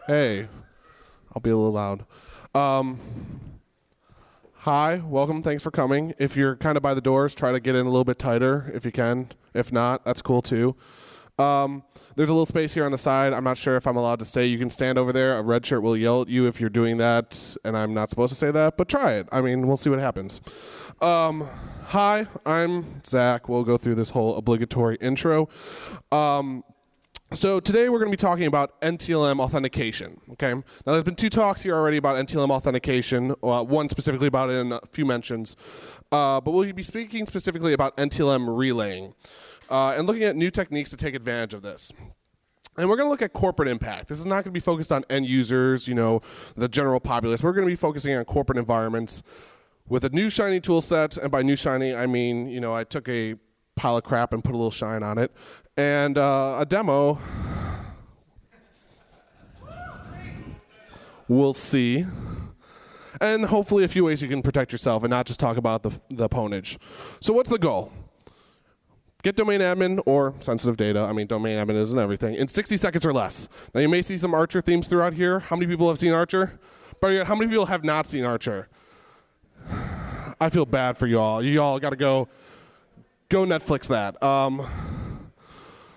Hey, I'll be a little loud. Hi, welcome, thanks for coming. If you're kind of by the doors, try to get in a little bit tighter if you can. If not, that's cool too. There's a little space here on the side. I'm not sure if I'm allowed to say you can stand over there. A red shirt will yell at you if you're doing that, and I'm not supposed to say that, but try it. I mean, we'll see what happens. Hi, I'm Zach. We'll go through this whole obligatory intro. So today we're going to be talking about NTLM authentication. Okay. Now there's been 2 talks here already about NTLM authentication. One specifically about it and a few mentions, but we'll be speaking specifically about NTLM relaying and looking at new techniques to take advantage of this. And we're going to look at corporate impact. This is not going to be focused on end users, the general populace. We're going to be focusing on corporate environments with a new shiny tool set. And by new shiny, I mean, I took a pile of crap and put a little shine on it. And a demo, we'll see. And hopefully a few ways you can protect yourself and not just talk about the pwnage. So what's the goal? Get domain admin or sensitive data. I mean, domain admin isn't everything. In 60 seconds or less. Now you may see some Archer themes throughout here. How many people have seen Archer? Better yet, how many people have not seen Archer? I feel bad for you all. You all got to go Netflix that.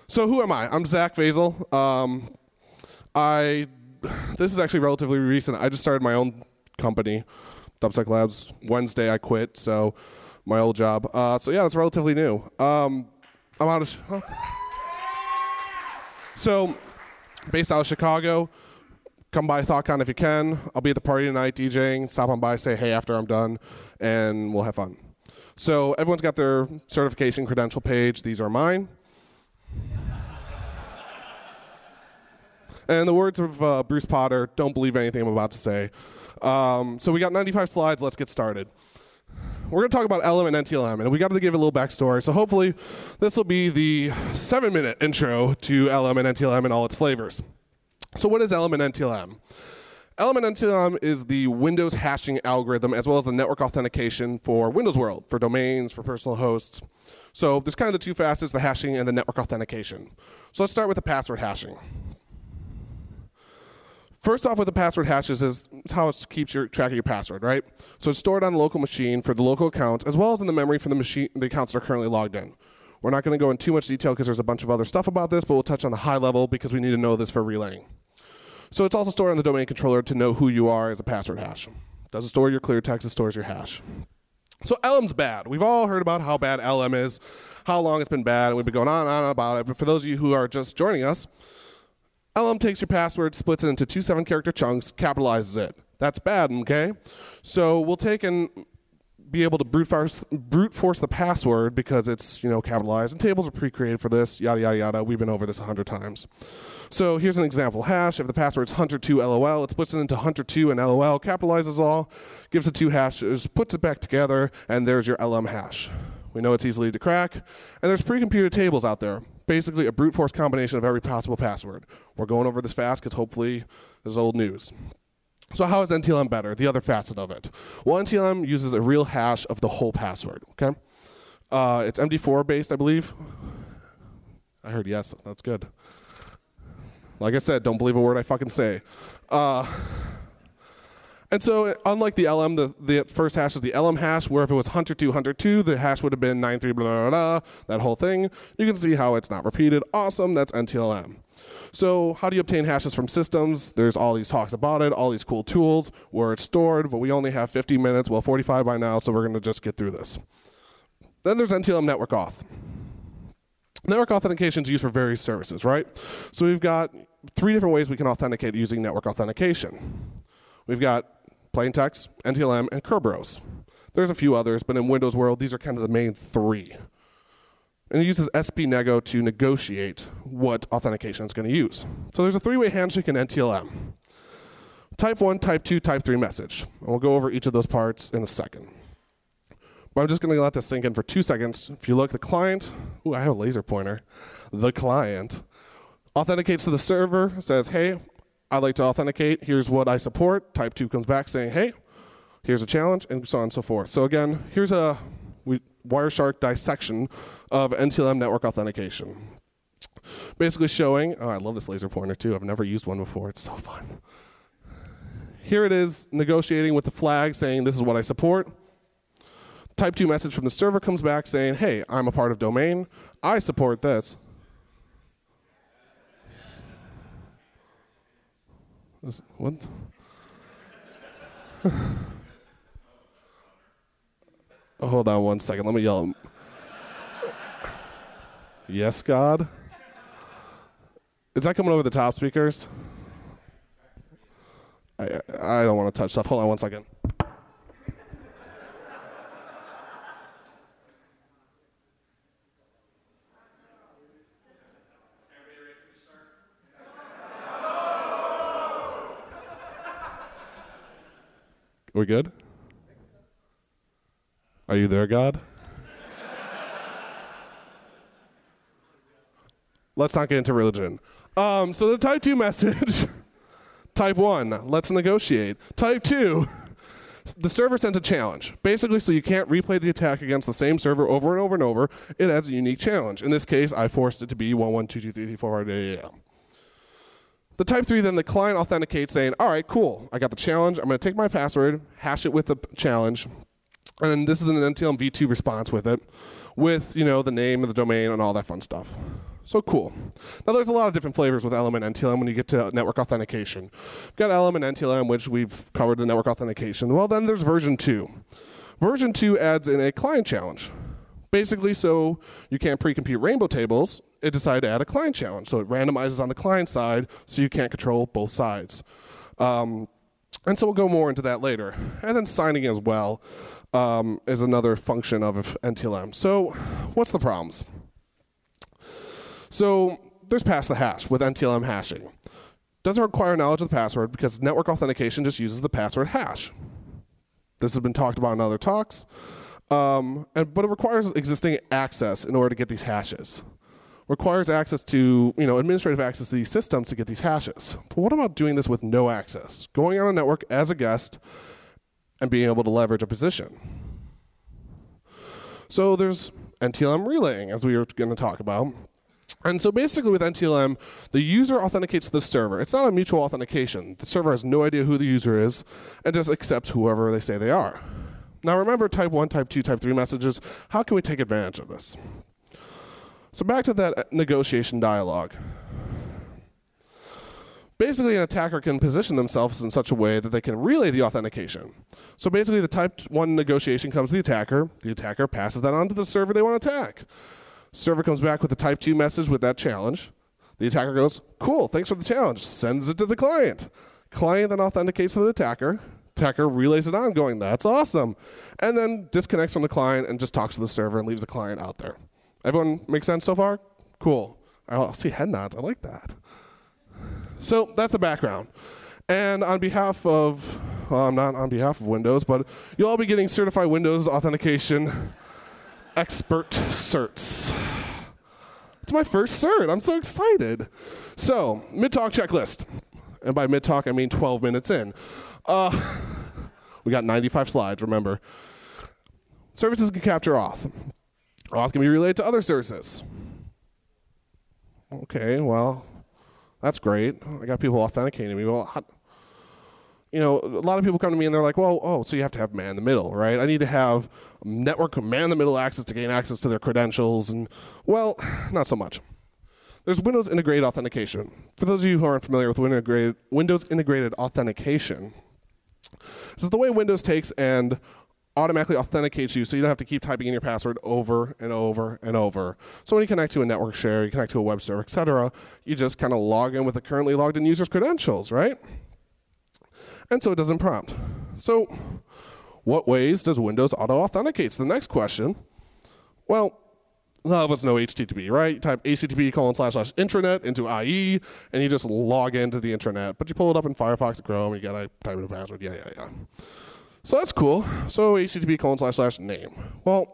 So who am I? I'm Zack, Fasel. This is actually relatively recent. I just started my own company, Dubsec Labs. Wednesday I quit, so my old job. So yeah, it's relatively new. I'm out of... So, based out of Chicago. Come by ThoughtCon if you can. I'll be at the party tonight DJing. Stop on by, say hey after I'm done, and we'll have fun. So everyone's got their certification credential page. These are mine. And the words of Bruce Potter, don't believe anything I'm about to say. So we got 95 slides. Let's get started. We're going to talk about LM and NTLM, and we got to give a little backstory. So hopefully this will be the 7-minute intro to LM and NTLM and all its flavors. So what is LM and NTLM? LM and NTLM is the Windows hashing algorithm as well as the network authentication for Windows World, for domains, for personal hosts. So there's kind of the 2 facets, the hashing and the network authentication. So let's start with the password hashing. First off with the password hashes is how it keeps track of your password, right? So it's stored on the local machine for the local account as well as in the memory for the accounts that are currently logged in. We're not going to go into too much detail because there's a bunch of other stuff about this, but we'll touch on the high level because we need to know this for relaying. So it's also stored on the domain controller to know who you are as a password hash. Doesn't store your clear text, it stores your hash. So LM's bad. We've all heard about how bad LM is, how long it's been bad, and we've been going on and on about it. But for those of you who are just joining us, LM takes your password, splits it into 2 7-character chunks, capitalizes it. That's bad, okay? So we'll take and be able to brute force the password because it's capitalized, and tables are pre-created for this, yada, yada, yada. We've been over this 100 times. So here's an example hash. If the password's hunter2LOL, it splits it into hunter2 and LOL, capitalizes all, gives it 2 hashes, puts it back together, and there's your LM hash. We know it's easily to crack, and there's pre-computed tables out there. Basically a brute force combination of every possible password. We're going over this fast because hopefully this is old news. So how is NTLM better? The other facet of it. Well, NTLM uses a real hash of the whole password, okay? It's MD4 based, I believe. I heard yes, that's good. Like I said, don't believe a word I fucking say. And so unlike the LM, the first hash is the LM hash, where if it was hunter2, the hash would have been 93 blah, blah, blah, that whole thing. You can see how it's not repeated. Awesome, that's NTLM. So how do you obtain hashes from systems? There's all these talks about it, all these cool tools, where it's stored, but we only have 50 minutes, well 45 by now, so we're going to just get through this. Then there's NTLM Network Auth. Network authentication is used for various services, right? So we've got 3 different ways we can authenticate using network authentication. We've got plain text, NTLM, and Kerberos. There's a few others, but in Windows World, these are kind of the main 3. And it uses SPNego to negotiate what authentication it's going to use. So there's a 3-way handshake in NTLM. Type 1, Type 2, Type 3 message. And we'll go over each of those parts in a second. But I'm just going to let this sink in for 2 seconds. If you look, the client, ooh, I have a laser pointer. The client authenticates to the server, says, hey, I'd like to authenticate. Here's what I support. Type 2 comes back saying, hey, here's a challenge, and so on and so forth. So again, here's a Wireshark dissection of NTLM network authentication. Basically showing, oh, I love this laser pointer too. I've never used one before. It's so fun. Here it is negotiating with the flag saying this is what I support. Type 2 message from the server comes back saying, hey, I'm a part of domain. I support this. What? Oh, hold on one second. Let me yell. Yes, God? Is that coming over the top speakers? I don't want to touch stuff. Hold on one second. We good? Are you there, God? Let's not get into religion. So the type 2 message, type 1, let's negotiate. Type 2, the server sends a challenge. Basically, so you can't replay the attack against the same server over and over and over. It adds a unique challenge. In this case, I forced it to be 11223334. The type 3, then the client authenticates saying, all right, cool, I got the challenge. I'm going to take my password, hash it with the challenge, and this is an NTLM v2 response with it, with the name of the domain and all that fun stuff. So cool. Now there's a lot of different flavors with LM and NTLM when you get to network authentication. We've got LM and NTLM, which we've covered the network authentication. Well, then there's version 2. Version 2 adds in a client challenge. Basically, so you can't pre-compute rainbow tables, it decided to add a client challenge. So it randomizes on the client side, so you can't control both sides. And so we'll go more into that later. And then signing as well is another function of NTLM. So what's the problems? So there's pass the hash with NTLM hashing. Doesn't require knowledge of the password because network authentication just uses the password hash. This has been talked about in other talks. But it requires existing access in order to get these hashes. Requires access to, administrative access to these systems to get these hashes. But what about doing this with no access? Going on a network as a guest and being able to leverage a position. So there's NTLM relaying, as we were going to talk about. And so basically with NTLM, the user authenticates to the server. It's not a mutual authentication. The server has no idea who the user is and just accepts whoever they say they are. Now remember type 1, type 2, type 3 messages. How can we take advantage of this? So back to that negotiation dialogue. Basically, an attacker can position themselves in such a way that they can relay the authentication. So basically, the type 1 negotiation comes to the attacker passes that on to the server they want to attack. Server comes back with the type 2 message with that challenge. The attacker goes, cool, thanks for the challenge, sends it to the client. Client then authenticates to the attacker. Attacker relays it on, going, that's awesome. And then disconnects from the client and just talks to the server and leaves the client out there. Everyone make sense so far? Cool. I'll see head nods. I like that. So that's the background. And on behalf of, well, I'm not on behalf of Windows, but you'll all be getting certified Windows authentication expert certs. It's my first cert. I'm so excited. So, mid-talk checklist. And by mid-talk, I mean 12 minutes in. We got 95 slides, remember. Services can capture auth. Auth can be relayed to other services. Okay, well, that's great. I got people authenticating me. Well, a lot of people come to me and they're like, well, so you have to have man in the middle, right? I need to have network man in the middle access to gain access to their credentials. And, well, not so much. There's Windows integrated authentication. For those of you who aren't familiar with Windows integrated authentication, this is the way Windows takes and automatically authenticates you so you don't have to keep typing in your password over and over and over. So when you connect to a network share, you connect to a web server, etc., you just kind of log in with the currently logged in user's credentials, right? And so it doesn't prompt. So what ways does Windows auto-authenticate? The next question. Well, a lot of us know HTTP, right? You type http://intranet into IE, and you just log into the intranet. But you pull it up in Firefox or Chrome, and you gotta type in a password, yeah. So that's cool. So http://name. Well,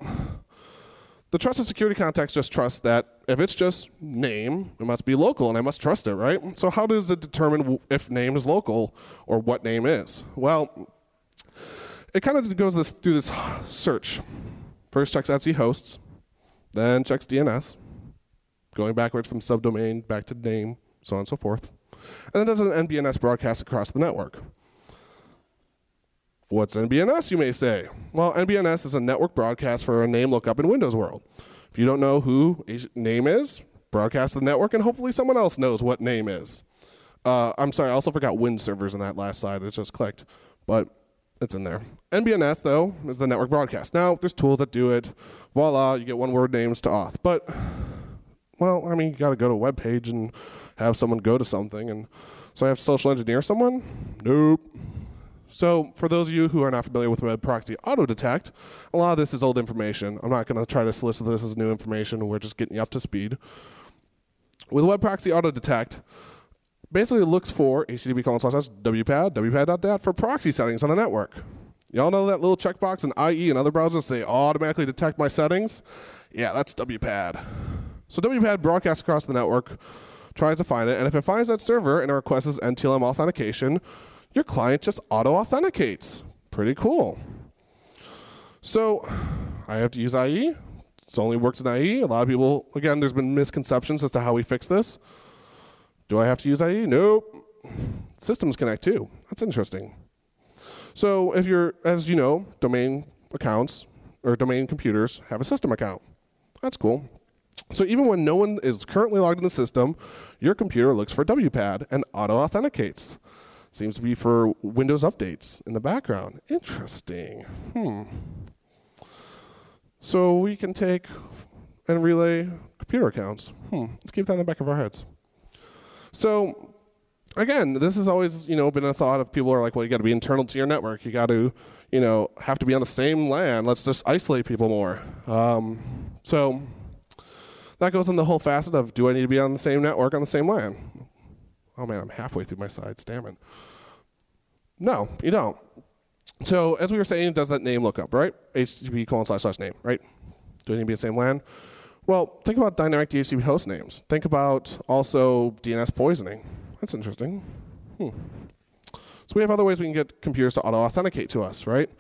the trusted security context just trusts that if it's just name, it must be local, and I must trust it, right? So how does it determine if name is local or what name is? Well, it kind of goes through this search. First checks etc hosts, then checks DNS, going backwards from subdomain back to name, so on and so forth. And then does an NBNS broadcast across the network. What's NBNS, you may say? Well, NBNS is a network broadcast for a name lookup in Windows World. If you don't know who a name is, broadcast to the network, and hopefully someone else knows what name is. I'm sorry, I also forgot Win servers in that last slide. It just clicked, but it's in there. NBNS, though, is the network broadcast. Now, there's tools that do it. Voila, you get one-word names to auth. But, well, I mean, you got to go to a web page and have someone go to something. And so I have to social engineer someone? Nope. So for those of you who are not familiar with web proxy auto detect, a lot of this is old information. I'm not going to try to solicit this as new information. We're just getting you up to speed. With web proxy auto detect, basically it looks for http://wpad, wpad.dat for proxy settings on the network. Y'all know that little checkbox in IE and other browsers say automatically detect my settings? Yeah, that's wpad. So wpad broadcasts across the network, tries to find it, and if it finds that server and it requests NTLM authentication, your client just auto-authenticates. Pretty cool. So I have to use IE. It only works in IE. A lot of people, again, there's been misconceptions as to how we fix this. Do I have to use IE? Nope. Systems connect too. That's interesting. So if you're, as you know, domain accounts or domain computers have a system account. That's cool. So even when no one is currently logged in the system, your computer looks for wpad and auto-authenticates. Seems to be for Windows updates in the background. Interesting. So we can take and relay computer accounts. Let's keep that in the back of our heads. So again, this has always, been a thought of people are like, well, you got to be internal to your network. You got to, have to be on the same LAN. Let's just isolate people more. So that goes in the whole facet of, do I need to be on the same network on the same LAN? Oh man, I'm halfway through my slides, damn it. No, you don't. So as we were saying, it does that name lookup, right? http://name, right? Do I need to be the same LAN? Well, think about dynamic DHCP host names. Think about also DNS poisoning. That's interesting. So we have other ways we can get computers to auto-authenticate to us, right?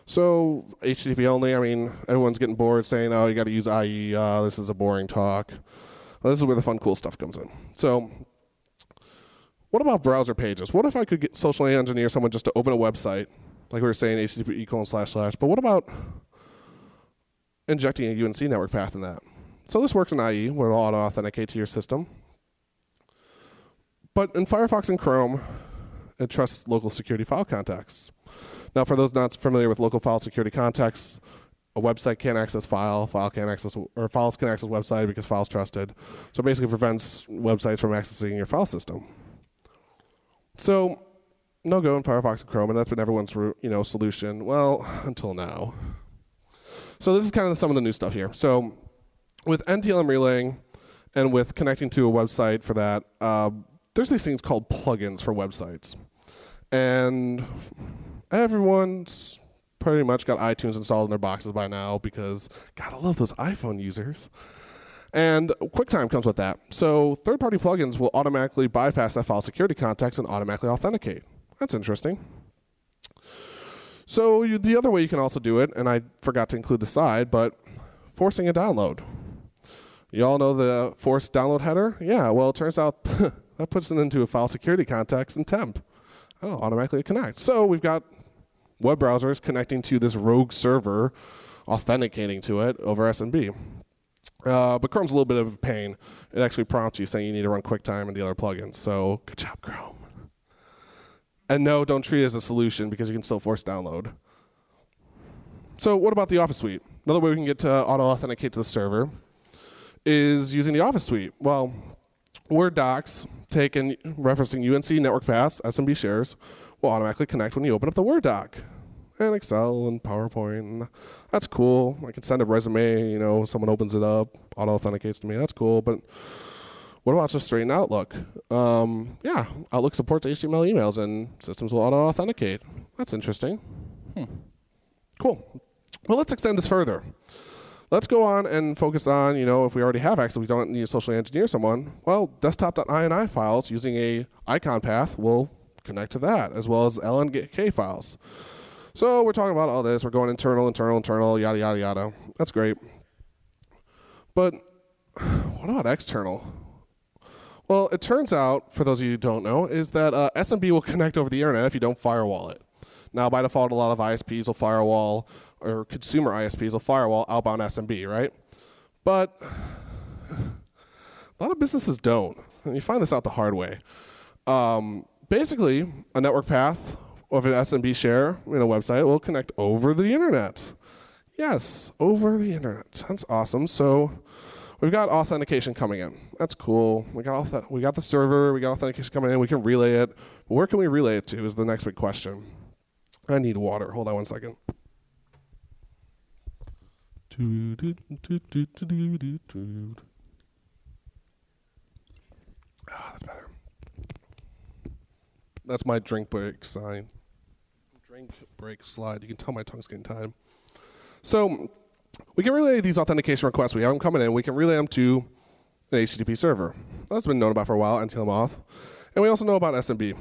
So HTTP only, I mean, everyone's getting bored saying, oh, you got to use IE, this is a boring talk. Well, this is where the fun, cool stuff comes in. So what about browser pages? What if I could socially engineer someone just to open a website, like we were saying, http://, but what about injecting a UNC network path in that? So this works in IE, where it'll auto-authenticate to your system. But in Firefox and Chrome, it trusts local security file contexts. Now, for those not familiar with local file security contexts, a website can't access files can access website because file's trusted. So it basically prevents websites from accessing your file system. So no go in Firefox and Chrome, and that's been everyone's solution. Well, until now. So this is kind of some of the new stuff here. So with NTLM relaying and with connecting to a website for that, there's these things called plugins for websites. And everyone's pretty much got iTunes installed in their boxes by now because, God, I love those iPhone users. And QuickTime comes with that. So third-party plugins will automatically bypass that file security context and automatically authenticate. That's interesting. So the other way you can also do it, and I forgot to include the side, but forcing a download. You all know the forced download header? Yeah, well, it turns out that puts it into a file security context and temp. Oh, automatically connect. So we've got web browsers connecting to this rogue server, authenticating to it over SMB. But Chrome's a little bit of a pain. It actually prompts you saying you need to run QuickTime and the other plugins. So good job, Chrome. And no, don't treat it as a solution because you can still force download. So what about the Office Suite? Another way we can get to auto-authenticate to the server is using the Office Suite. Well, Word docs taken referencing UNC network paths, SMB shares, will automatically connect when you open up the Word doc. And Excel and PowerPoint, and that's cool. I can send a resume, someone opens it up, auto-authenticates to me, that's cool. But what about just straight in Outlook? Yeah, Outlook supports HTML emails and systems will auto-authenticate. That's interesting. Cool. Well, let's extend this further. Let's go on and focus on, if we already have access, we don't need to socially engineer someone. Well, desktop.ini files using a icon path will connect to that, as well as LNK files. So we're talking about all this. We're going internal, yada, yada, yada. That's great. But what about external? Well, it turns out, for those of you who don't know, is that SMB will connect over the internet if you don't firewall it. Now, by default, a lot of ISPs will firewall, or consumer ISPs will firewall outbound SMB, right? But a lot of businesses don't. And you find this out the hard way. Basically, a network path of an SMB share in a website will connect over the internet. Yes, over the internet. That's awesome. So we've got authentication coming in. That's cool. We got the server. We got authentication coming in. We can relay it. But where can we relay it to is the next big question. I need water. Hold on one second. That's better. That's my drink break sign. Drink break slide. You can tell my tongue's getting tied. So we can relay these authentication requests. We have them coming in. We can relay them to an HTTP server. That's been known about for a while, NTLM Auth. And we also know about SMB.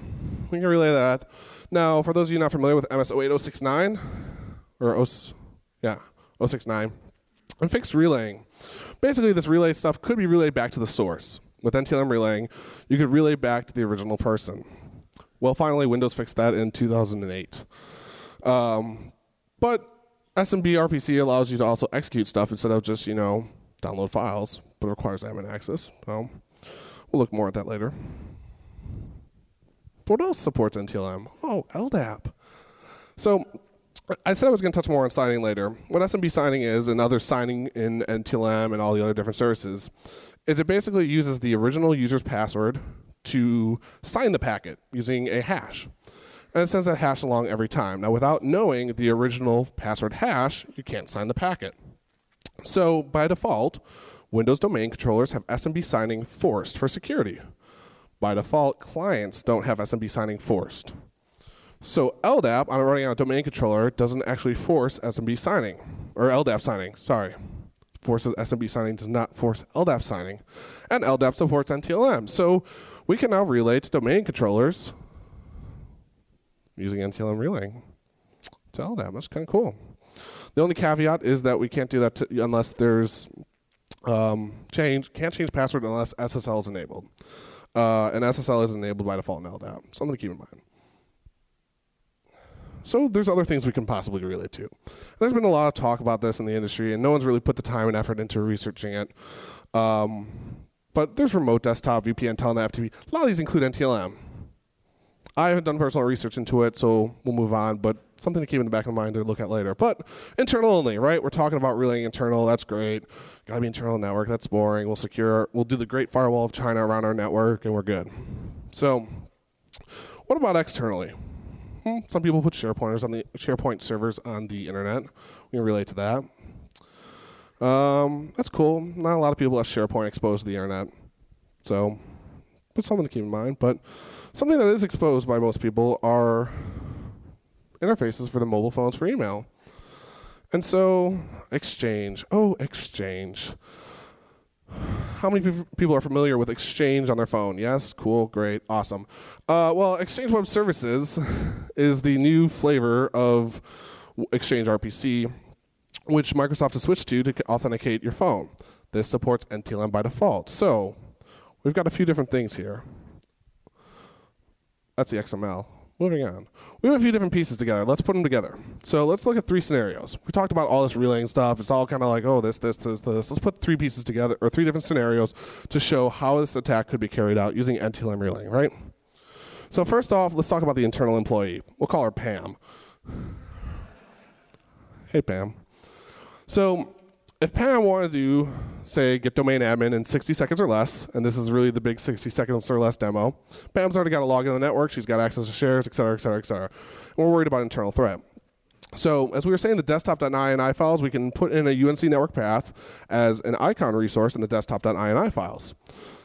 We can relay that. Now, for those of you not familiar with MS 08069, or 069, and fixed relaying. Basically, this relay stuff could be relayed back to the source. With NTLM relaying, you could relay back to the original person. Well, finally, Windows fixed that in 2008. But SMB RPC allows you to also execute stuff instead of just, download files, but it requires admin access. So we'll look more at that later. What else supports NTLM? Oh, LDAP. So I said I was going to touch more on signing later. What SMB signing is, and other signing in NTLM and all the other different services, is it basically uses the original user's password to sign the packet using a hash. And it sends that hash along every time. Now, without knowing the original password hash, you can't sign the packet. So by default, Windows domain controllers have SMB signing forced for security. By default, clients don't have SMB signing forced. So LDAP, on running on a domain controller, doesn't actually force SMB signing, or LDAP signing, sorry. Forces SMB signing, does not force LDAP signing. And LDAP supports NTLM. So we can now relay to domain controllers using NTLM relaying to LDAP. That's kind of cool. The only caveat is that we can't do that unless there's can't change password unless SSL is enabled. And SSL is enabled by default in LDAP. Something to keep in mind. So there's other things we can possibly relate to. There's been a lot of talk about this in the industry, and no one's really put the time and effort into researching it. But there's remote desktop, VPN, Telnet, FTP. A lot of these include NTLM. I haven't done personal research into it, so we'll move on, but something to keep in the back of the mind to look at later. But internal only, right? We're talking about relaying internal. That's great. Got to be internal network. That's boring. We'll do the great firewall of China around our network, and we're good. So what about externally? Some people put SharePoint servers on the internet. We can relate to that. That's cool. Not a lot of people have SharePoint exposed to the internet. So it's something to keep in mind. But something that is exposed by most people are interfaces for the mobile phones for email. And so Exchange. Oh, Exchange. How many people are familiar with Exchange on their phone? Yes? Cool, great, awesome. Well, Exchange Web Services is the new flavor of Exchange RPC, which Microsoft has switched to authenticate your phone. This supports NTLM by default. So we've got a few different things here. That's the XML. Moving on. We have a few different pieces together. Let's put them together. So let's look at 3 scenarios. We talked about all this relaying stuff. It's all kind of like, oh, this. Let's put 3 pieces together, or 3 different scenarios to show how this attack could be carried out using NTLM relaying, right? So first off, let's talk about the internal employee. We'll call her Pam. Hey, Pam. So if Pam wanted to, say, get domain admin in 60 seconds or less, and this is really the big 60 seconds or less demo, Pam's already got a login on the network, she's got access to shares, et cetera, et cetera, et cetera. And we're worried about internal threat. So as we were saying, the desktop.ini files, we can put in a UNC network path as an icon resource in the desktop.ini files.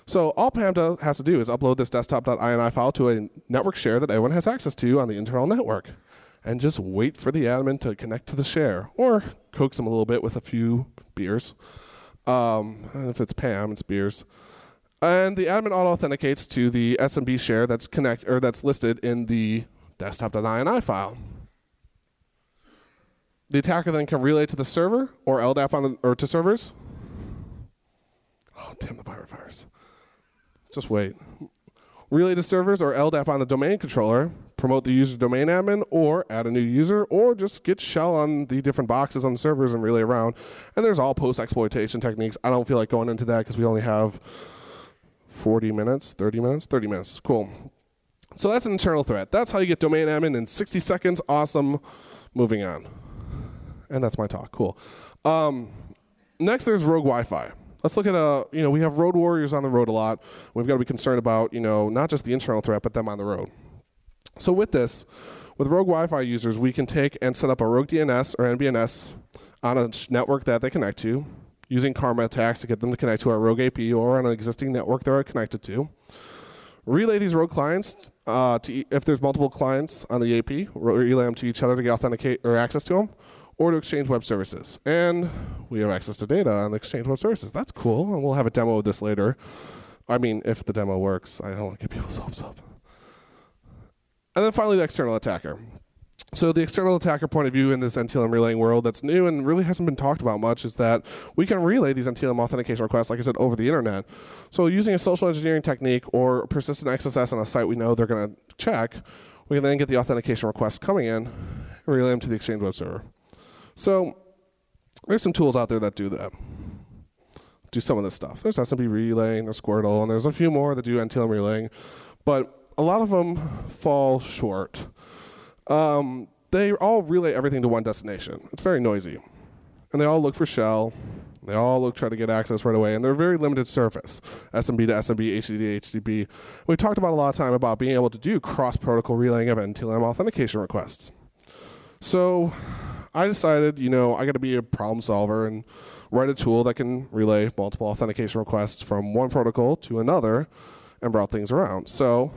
So all Pam has to do is upload this desktop.ini file to a network share that everyone has access to on the internal network, and just wait for the admin to connect to the share, or coax them a little bit with a few beers. If it's Pam, it's beers. And the admin auto-authenticates to the SMB share that's listed in the desktop.ini file. The attacker then can relay to the server or LDAP or to servers. Oh, damn the pirate virus. Just wait. Relay to servers or LDAP on the domain controller, promote the user domain admin, or add a new user, or just get shell on the different boxes on the servers and relay around. And there's all post-exploitation techniques. I don't feel like going into that because we only have 40 minutes, 30 minutes, 30 minutes. Cool. So that's an internal threat. That's how you get domain admin in 60 seconds. Awesome. Moving on. And that's my talk. Cool. Next, there's rogue Wi-Fi. Let's look at we have road warriors on the road a lot. We've got to be concerned about, not just the internal threat, but them on the road. So with this, with rogue Wi-Fi users, we can take and set up a rogue DNS or NBNS on a network that they connect to, using karma attacks to get them to connect to our rogue AP or on an existing network they're connected to. Relay these rogue clients if there's multiple clients on the AP, relay them to each other to get authenticate or access to them, or to Exchange Web Services. And we have access to data on the Exchange Web Services. That's cool, and we'll have a demo of this later. I mean, if the demo works. I don't want to get people's hopes up. And then finally, the external attacker. So the external attacker point of view in this NTLM relaying world that's new and really hasn't been talked about much is that we can relay these NTLM authentication requests, like I said, over the internet. So using a social engineering technique or persistent XSS on a site we know they're going to check, we can then get the authentication requests coming in and relay them to the Exchange Web Server. So there's some tools out there that do that, do some of this stuff. There's SMB relaying, there's Squirtle, and there's a few more that do NTLM relaying, but a lot of them fall short. They all relay everything to one destination. It's very noisy, and they all look for shell. They all try to get access right away, and they're very limited surface. SMB to SMB, HTTP to HTTP. We talked about a lot of time about being able to do cross-protocol relaying of NTLM authentication requests. So I decided, I got to be a problem solver and write a tool that can relay multiple authentication requests from one protocol to another and route things around. So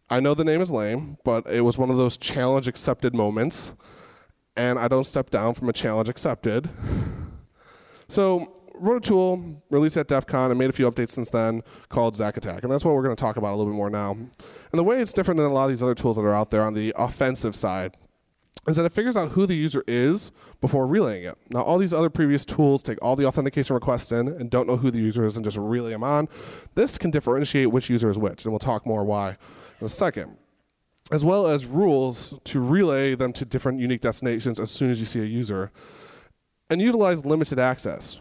I know the name is lame, but it was one of those challenge accepted moments, and I don't step down from a challenge accepted. So wrote a tool, released at DEF CON, and made a few updates since then called ZackAttack, and that's what we're going to talk about a little bit more now. And the way it's different than a lot of these other tools that are out there on the offensive side is that it figures out who the user is before relaying it. Now, all these other previous tools take all the authentication requests in and don't know who the user is and just relay them on. This can differentiate which user is which, and we'll talk more why in a second, as well as rules to relay them to different unique destinations as soon as you see a user, and utilize limited access.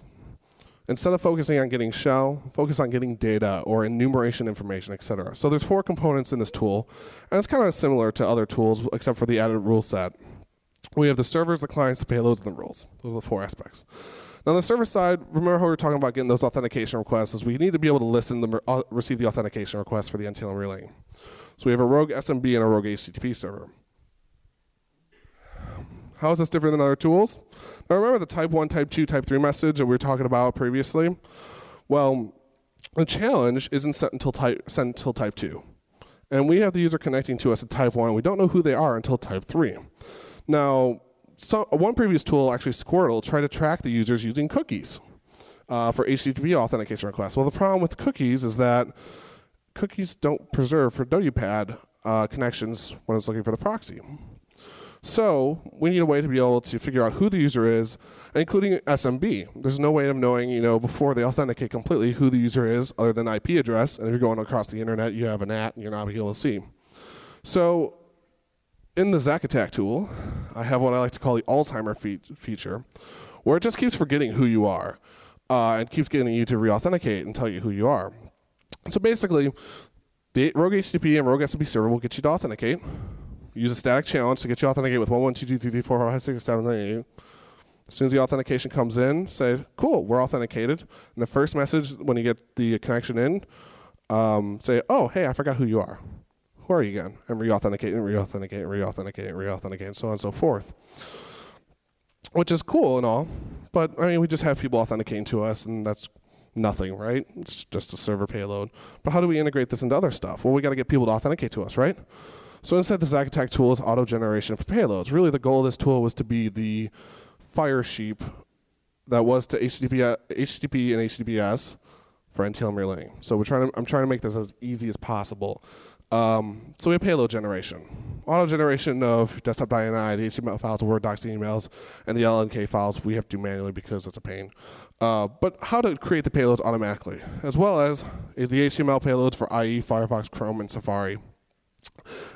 Instead of focusing on getting shell, focus on getting data or enumeration information, etc. So there's 4 components in this tool, and it's kind of similar to other tools except for the added rule set. We have the servers, the clients, the payloads, and the rules. Those are the 4 aspects. Now on the server side, remember how we were talking about getting those authentication requests is we need to be able to listen to receive the authentication requests for the NTLM relaying. So we have a rogue SMB and a rogue HTTP server. How is this different than other tools? Now remember the type 1, type 2, type 3 message that we were talking about previously? Well, the challenge isn't sent until type 2. And we have the user connecting to us at type 1. We don't know who they are until type 3. Now, one previous tool, actually Squirtle, tried to track the users using cookies for HTTP authentication requests. Well, the problem with cookies is that cookies don't preserve for WPAD connections when it's looking for the proxy. So we need a way to be able to figure out who the user is, including SMB. There's no way of knowing, before they authenticate completely who the user is other than IP address. And if you're going across the internet, you have an at, and you're not able to see. So in the ZackAttack tool, I have what I like to call the Alzheimer feature, where it just keeps forgetting who you are and keeps getting you to re-authenticate and tell you who you are. So basically, the rogue HTTP and rogue SMB server will get you to authenticate. Use a static challenge to get you authenticated with 1, 1, 2, 2, 3, 4, 5, 6, 7, 8, 8. As soon as the authentication comes in, say, cool, we're authenticated. And the first message when you get the connection in, say, oh, hey, I forgot who you are. Who are you again? And re-authenticate and re-authenticate and re-authenticate and re-authenticate and so on and so forth. Which is cool and all, but we just have people authenticating to us, and that's nothing, right? It's just a server payload. But how do we integrate this into other stuff? Well, we got to get people to authenticate to us, right? So instead, the ZackAttack tool is auto-generation for payloads. Really, the goal of this tool was to be the fire sheep that was to HTTP and HTTPS for NTLM relaying. So I'm trying to make this as easy as possible. So we have payload generation. Auto generation of desktop.ini, the HTML files, Word docs, and emails, and the LNK files we have to do manually because it's a pain. But how to create the payloads automatically, as well as the HTML payloads for IE, Firefox, Chrome, and Safari,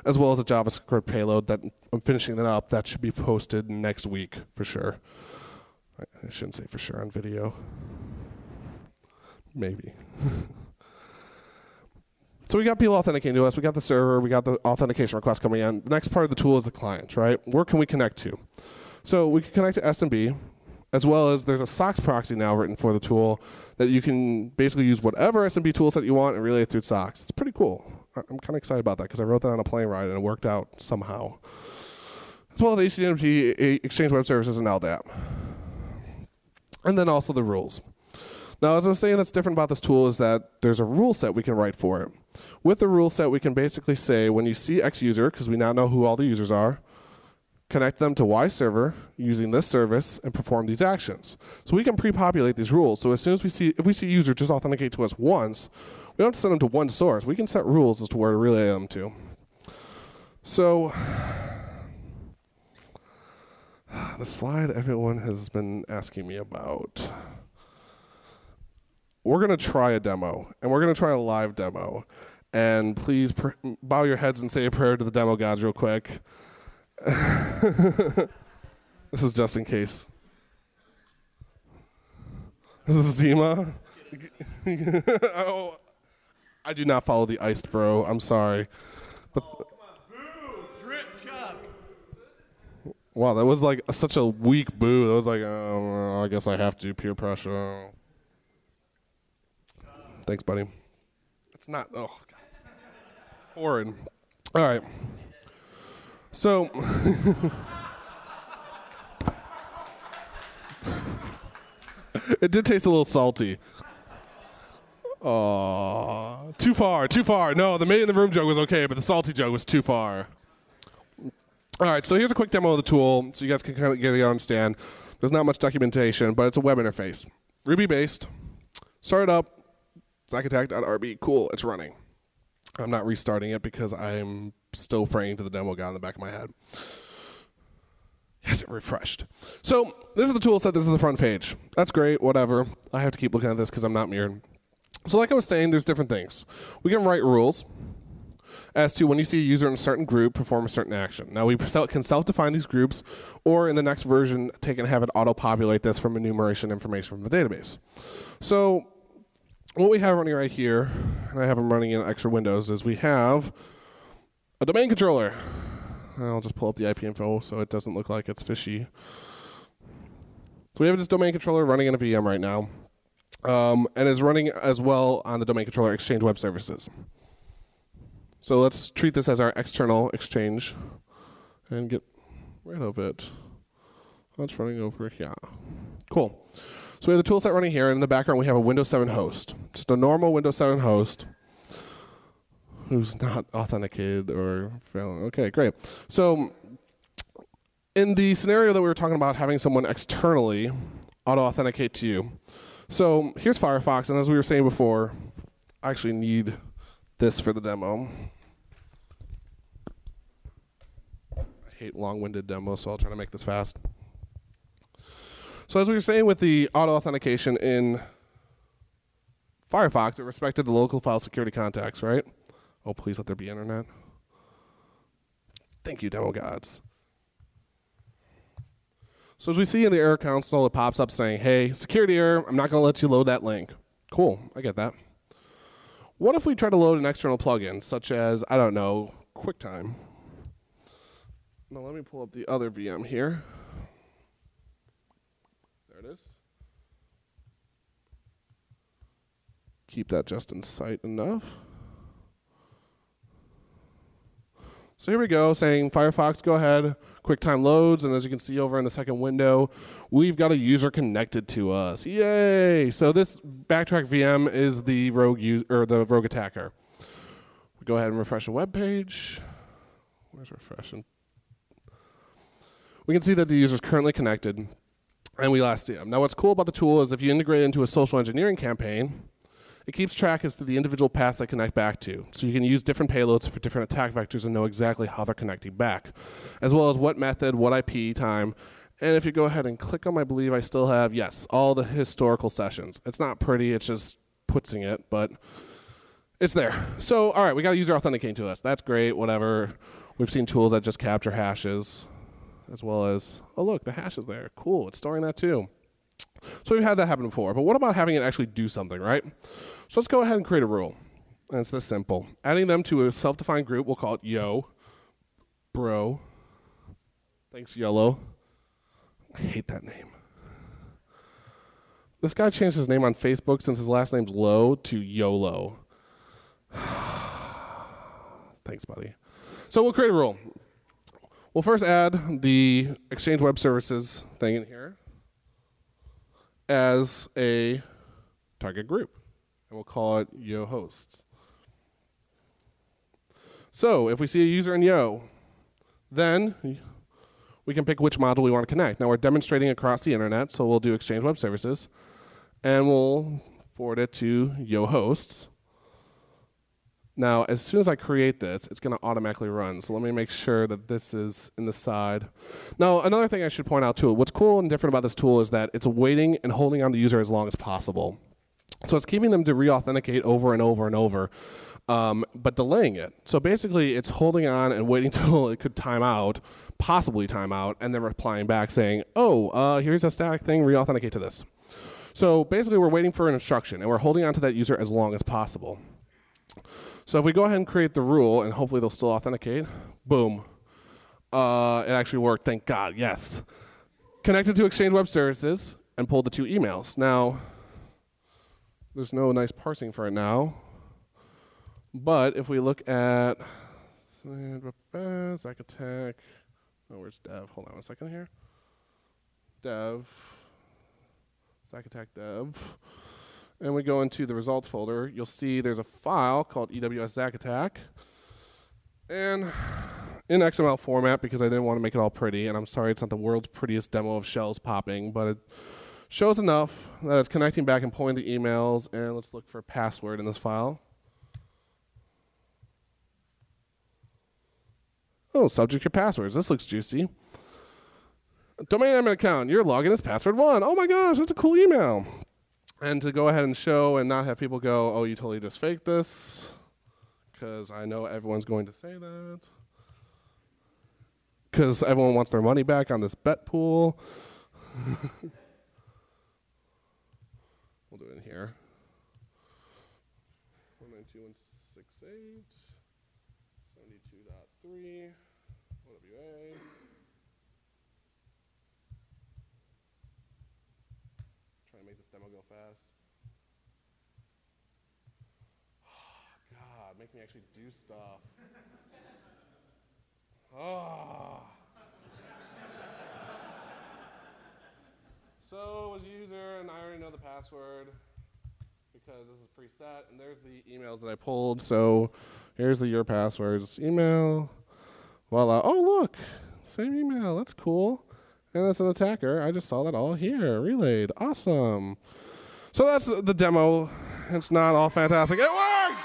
as well as a JavaScript payload that I'm finishing that up. That should be posted next week for sure. I shouldn't say for sure on video. Maybe. So we got people authenticating to us, we got the server, we got the authentication request coming in. The next part of the tool is the client, right? Where can we connect to? So we can connect to SMB, as well as there's a SOCKS proxy now written for the tool that you can basically use whatever SMB tool set you want and relay it through SOCKS. It's pretty cool. I'm kind of excited about that because I wrote that on a plane ride and it worked out somehow. As well as HTTP, Exchange Web Services, and LDAP. And then also the rules. Now, as I was saying, that's different about this tool is that there's a rule set we can write for it. With the rule set, we can basically say when you see X user, because we now know who all the users are, connect them to Y server using this service and perform these actions. So we can pre-populate these rules. So as soon as if we see a user just authenticate to us once, we don't have to send them to one source. We can set rules as to where to relay them to. So the slide everyone has been asking me about. We're going to try a demo, and we're going to try a live demo. And please bow your heads and say a prayer to the demo gods real quick. This is just in case. This is Zima. Oh, I do not follow the iced bro. I'm sorry. But oh, come on. Boo! Drip Chuck! Wow, that was like such a weak boo. That was like, I guess I have to peer pressure. Thanks, buddy. It's not, oh, God. Horrid. All right. So, it did taste a little salty. Too far, too far. No, the made in the room joke was okay, but the salty joke was too far. All right, so here's a quick demo of the tool so you guys can kind of get to understand. There's not much documentation, but it's a web interface. Ruby-based. Start it up. ZackAttack.rb. Cool, it's running. I'm not restarting it because I'm still praying to the demo guy in the back of my head. Yes, it refreshed. So this is the tool set. This is the front page. That's great, whatever. I have to keep looking at this because I'm not mirrored. So like I was saying, there's different things. We can write rules as to when you see a user in a certain group perform a certain action. Now we can self-define these groups, or in the next version, take and have it auto-populate this from enumeration information from the database. So what we have running right here, and I have them running in extra windows, is we have a domain controller. I'll just pull up the IP info so it doesn't look like it's fishy. So we have this domain controller running in a VM right now, and it's running as well on the domain controller Exchange Web Services. So let's treat this as our external Exchange and get rid of it. That's running over here. Cool. So we have the tool set running here, and in the background we have a Windows 7 host. Just a normal Windows 7 host who's not authenticated or failing. Okay, great. So in the scenario that we were talking about having someone externally auto-authenticate to you. So here's Firefox, and as we were saying before, I actually need this for the demo. I hate long-winded demos, so I'll try to make this fast. So as we were saying with the auto-authentication in Firefox, it respected the local file security contacts, right? Oh, please let there be internet. Thank you, demo gods. So as we see in the error console, it pops up saying, hey, security error, I'm not going to let you load that link. Cool, I get that. What if we try to load an external plugin, such as, I don't know, QuickTime? Now let me pull up the other VM here. There it is. Keep that just in sight enough. So here we go, saying Firefox, go ahead, QuickTime loads, and as you can see over in the second window, we've got a user connected to us. Yay! So this backtrack VM is the rogue attacker. We go ahead and refresh a web page. Where's refreshing? We can see that the user is currently connected, and we last see him. Now what's cool about the tool is if you integrate it into a social engineering campaign, It keeps track as to the individual paths they connect back to. So you can use different payloads for different attack vectors and know exactly how they're connecting back, as well as what method, what IP time. And if you go ahead and click them, I believe I still have, yes, all the historical sessions. It's not pretty, it's just putzing it, but it's there. So, all right, we got a user authenticating to us. That's great, whatever. We've seen tools that just capture hashes, as well as, oh look, the hash is there. Cool, it's storing that too. So we've had that happen before, but what about having it actually do something, right? So let's go ahead and create a rule. And it's this simple. Adding them to a self-defined group, we'll call it yo, bro. Thanks, YOLO. I hate that name. This guy changed his name on Facebook since his last name's Low to YOLO. Thanks, buddy. So we'll create a rule. We'll first add the Exchange Web Services thing in here as a target group. And we'll call it yo hosts. So if we see a user in yo, then we can pick which module we want to connect. Now we're demonstrating across the internet, so we'll do Exchange Web Services, and we'll forward it to yo hosts. Now, as soon as I create this, it's going to automatically run. So let me make sure that this is in the side. Now, another thing I should point out too, what's cool and different about this tool is that it's waiting and holding on the user as long as possible. So it's keeping them to re-authenticate over and over and over, but delaying it. So basically, it's holding on and waiting till it could time out, possibly time out, and then replying back saying, oh, here's a static thing, re-authenticate to this. So basically, we're waiting for an instruction, and we're holding on to that user as long as possible. So if we go ahead and create the rule, and hopefully they'll still authenticate, boom. It actually worked, thank God, yes. Connected to Exchange Web Services and pulled the two emails. Now, there's no nice parsing for it now. But if we look at ZackAttack, oh, where's dev? Hold on a second here. Dev, ZackAttack dev. And we go into the results folder, you'll see there's a file called EWS ZackAttack. And in XML format, because I didn't want to make it all pretty, and I'm sorry it's not the world's prettiest demo of shells popping, but it shows enough that it's connecting back and pulling the emails, and let's look for a password in this file. Oh, subject your passwords, this looks juicy. Domain admin account, your login is password 1. Oh my gosh, that's a cool email. And to go ahead and show and not have people go, oh, you totally just faked this, because I know everyone's going to say that. Because everyone wants their money back on this bet pool. We'll do it in here. 192.168, 72.3, OWA. Trying to make this demo go fast. Oh, God, make me actually do stuff. Oh. So it was user, and I already know the password because this is preset, and there's the emails that I pulled. So here's the your passwords email. Voila. Oh, look, same email. That's cool. And as an attacker, I just saw that all here, relayed. Awesome. So that's the demo. It's not all fantastic. It works!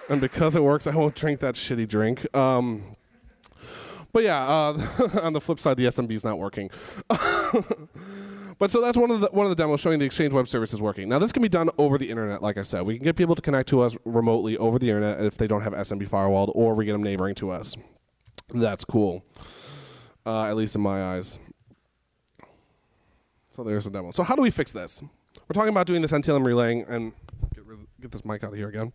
And because it works, I won't drink that shitty drink. But yeah, on the flip side, the SMB is not working. But so that's one of the demos showing the Exchange Web Services working. Now this can be done over the internet, like I said. We can get people to connect to us remotely over the internet if they don't have SMB firewalled, or we get them neighboring to us. That's cool, at least in my eyes. So there's a demo. So how do we fix this? We're talking about doing this NTLM relaying, and get this mic out of here again.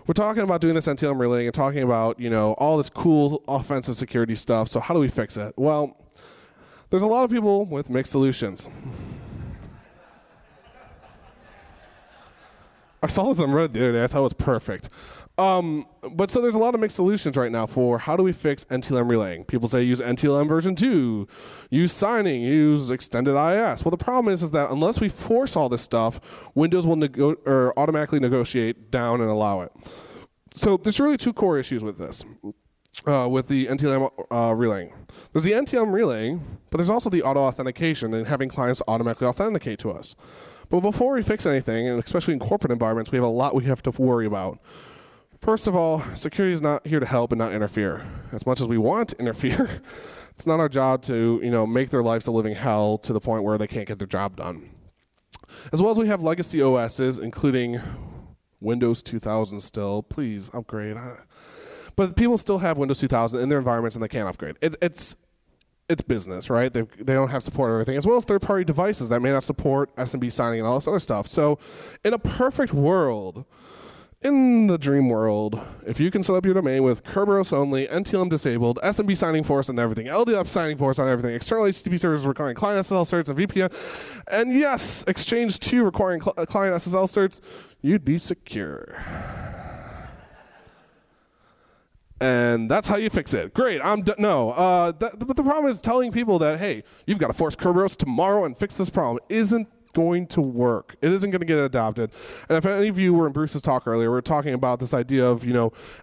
We're talking about doing this NTLM relaying and talking about, you know, all this cool offensive security stuff. So how do we fix it? Well, there's a lot of people with mixed solutions. I saw this on Reddit the other day. I thought it was perfect. But so there's a lot of mixed solutions right now for how do we fix NTLM relaying. People say use NTLM version 2, use signing, use extended IS. Well, the problem is that unless we force all this stuff, Windows will automatically negotiate down and allow it. So there's really two core issues with this. with the NTLM relaying. There's the NTLM relaying, but there's also the auto authentication and having clients automatically authenticate to us. But before we fix anything, and especially in corporate environments, we have a lot we have to worry about. First of all, security is not here to help and not interfere. As much as we want to interfere, it's not our job to, make their lives a living hell to the point where they can't get their job done. As well as we have legacy OSs, including Windows 2000 still. Please upgrade. But people still have Windows 2000 in their environments and they can't upgrade. It's business, right? They don't have support for everything, as well as third-party devices that may not support SMB signing and all this other stuff. So in a perfect world, in the dream world, if you can set up your domain with Kerberos only, NTLM disabled, SMB signing force on everything, LDAP signing force on everything, external HTTP servers requiring client SSL certs and VPN, and yes, Exchange 2 requiring client SSL certs, you'd be secure. And that's how you fix it. Great, no. But the problem is telling people that, hey, you've got to force Kerberos tomorrow and fix this problem isn't going to work. It isn't going to get adopted. And if any of you were in Bruce's talk earlier, we were talking about this idea of,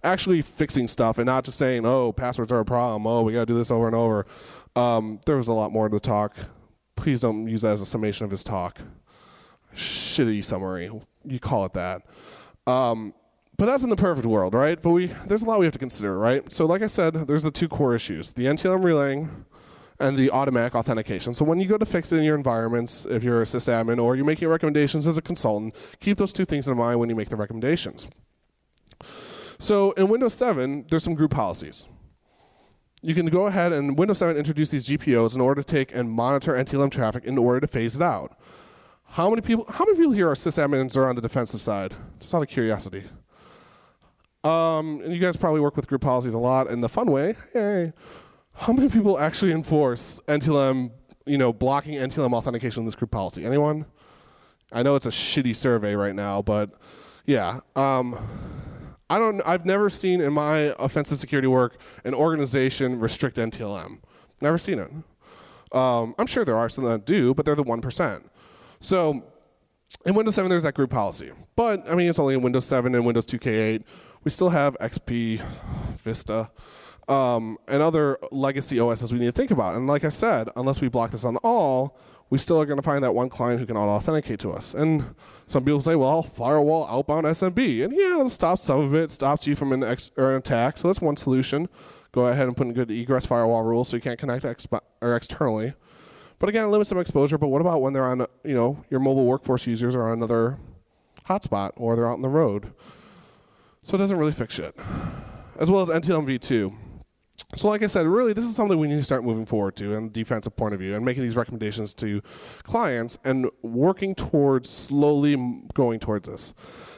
actually fixing stuff and not just saying, oh, passwords are a problem. Oh, we got to do this over and over. There was a lot more to the talk. Please don't use that as a summation of his talk. Shitty summary. You call it that. But that's in the perfect world, right? But there's a lot we have to consider, right? So like I said, there's the two core issues, the NTLM relaying and the automatic authentication. So when you go to fix it in your environments, if you're a sysadmin or you're making recommendations as a consultant, keep those two things in mind when you make the recommendations. So in Windows 7, there's some group policies. You can go ahead and Windows 7 introduce these GPOs in order to take and monitor NTLM traffic in order to phase it out. How many people here are sysadmins or on the defensive side? Just out of curiosity. And you guys probably work with group policies a lot in the fun way. Hey, how many people actually enforce NTLM, blocking NTLM authentication in this group policy? Anyone? I know it's a shitty survey right now, but yeah. I've never seen in my offensive security work an organization restrict NTLM. Never seen it. I'm sure there are some that do, but they're the 1%. So in Windows 7, there's that group policy. But, it's only in Windows 7 and Windows 2K8. We still have XP, Vista, and other legacy OSs we need to think about. And like I said, unless we block this on all, we still are going to find that one client who can auto-authenticate to us. And some people say, well, firewall outbound SMB. And yeah, it'll stop some of it. Stops you from an attack. So that's one solution. Go ahead and put in good egress firewall rules so you can't connect externally. But again, it limits some exposure. But what about when they're on, your mobile workforce users are on another hotspot or they're out on the road? So it doesn't really fix shit. As well as NTLM v2. So like I said, really, this is something we need to start moving forward to in a defensive point of view and making these recommendations to clients and working towards slowly going towards this.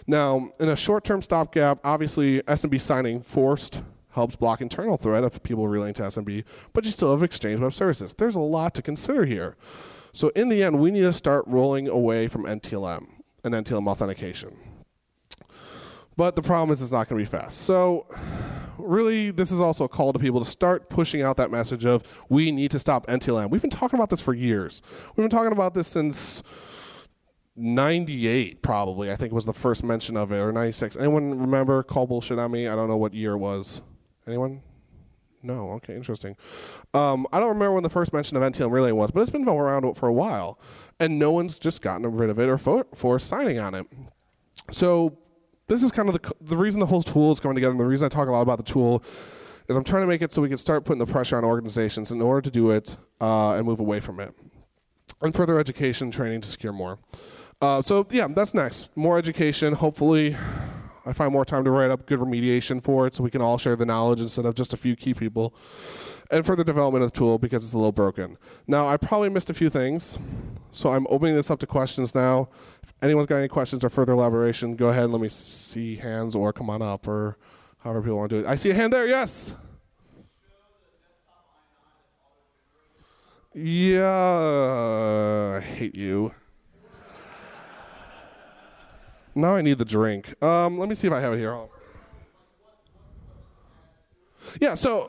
Now, in a short-term stopgap, obviously, SMB signing forced helps block internal threat of people relaying to SMB, but you still have Exchange Web Services. There's a lot to consider here. So in the end, we need to start rolling away from NTLM and NTLM authentication. But the problem is it's not going to be fast. So really, this is also a call to people to start pushing out that message of we need to stop NTLM. We've been talking about this for years. We've been talking about this since 98, probably. I think was the first mention of it, or 96. Anyone remember? Call bullshit on me. I don't know what year it was. Anyone? No. Okay, interesting. I don't remember when the first mention of NTLM really was, but it's been around for a while, and no one's just gotten rid of it or forced signing on it. So this is kind of the reason the whole tool is coming together, and the reason I talk a lot about the tool is I'm trying to make it so we can start putting the pressure on organizations in order to do it and move away from it. And further education, training to secure more. So yeah, that's next. More education. Hopefully I find more time to write up good remediation for it so we can all share the knowledge instead of just a few key people. And further development of the tool because it's a little broken. Now, I probably missed a few things, so I'm opening this up to questions now. If anyone's got any questions or further elaboration, go ahead and let me see hands or come on up or however people want to do it. I see a hand there, yes? Yeah, I hate you. Now I need the drink. Let me see if I have it here. Yeah, so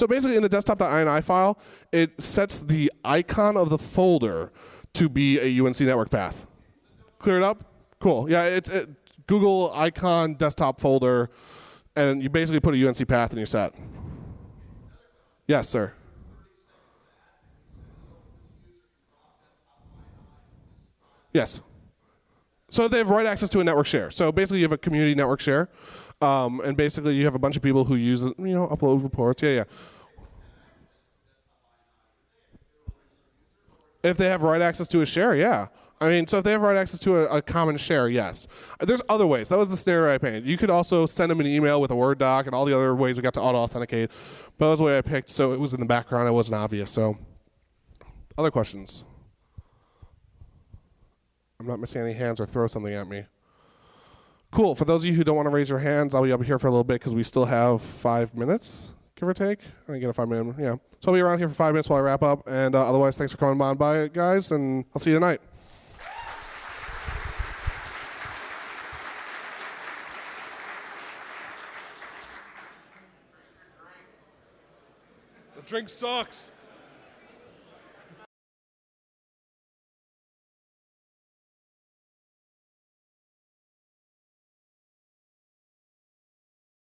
basically in the desktop.ini file, it sets the icon of the folder to be a UNC network path. Clear it up? Cool. Yeah, it's Google icon desktop folder, and you basically put a UNC path and you're set. Yes, sir. Yes. So they have write access to a network share. So basically, you have a community network share, and basically you have a bunch of people who use it, upload reports. Yeah, yeah. If they have write access to a share, yeah. I mean, so if they have write access to a common share, yes. There's other ways. That was the scenario I painted. You could also send them an email with a Word doc and all the other ways we got to auto-authenticate. But that was the way I picked, so it was in the background. It wasn't obvious. So, other questions? I'm not missing any hands or throw something at me. Cool. For those of you who don't want to raise your hands, I'll be up here for a little bit because we still have 5 minutes, give or take. I didn't get a 5 minute, yeah. So I'll be around here for 5 minutes while I wrap up. And otherwise, thanks for coming on by, guys, and I'll see you tonight. The drink sucks.